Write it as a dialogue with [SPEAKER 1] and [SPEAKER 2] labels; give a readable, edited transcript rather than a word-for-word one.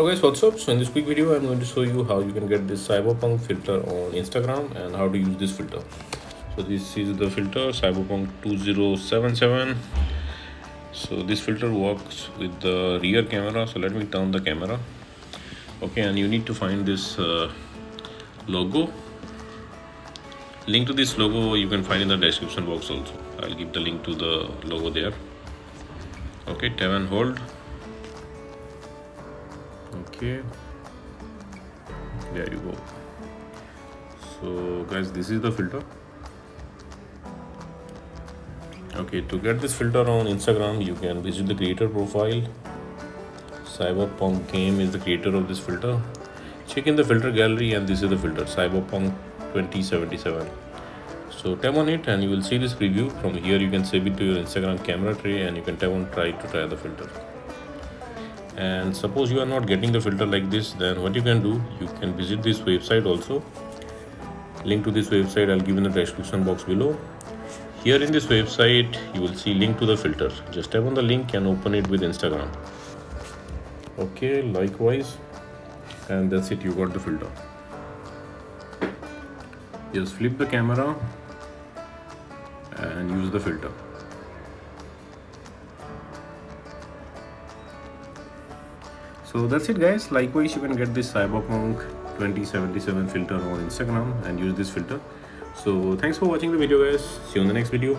[SPEAKER 1] Hello guys, what's up? So in this quick video I'm going to show you how you can get this Cyberpunk filter on Instagram and how to use this filter. So this is the filter Cyberpunk 2077. So this filter works with the rear camera. So let me turn the camera. Okay, and you need to find this logo. Link to this logo you can find in the description box also. I'll give the link to the logo there. Okay, tap and hold. Okay, there you go. So guys, this is the filter. Okay, to get this filter on Instagram you can visit the creator profile. Cyberpunk game is the creator of this filter. Check in the filter gallery and this is the filter Cyberpunk 2077. So tap on it and you will see this preview. From here you can save it to your Instagram camera tray and you can tap on try the filter. And suppose you are not getting the filter like this, then what you can do, you can visit this website also. Link to this website I'll give in the description box below. Here in this website you will see link to the filter. Just tap on the link and open it with Instagram. Okay, likewise, and that's it, you got the filter. Just flip the camera and use the filter. So that's it guys. Likewise, you can get this Cyberpunk 2077 filter on Instagram and use this filter. So thanks for watching the video guys. See you in the next video.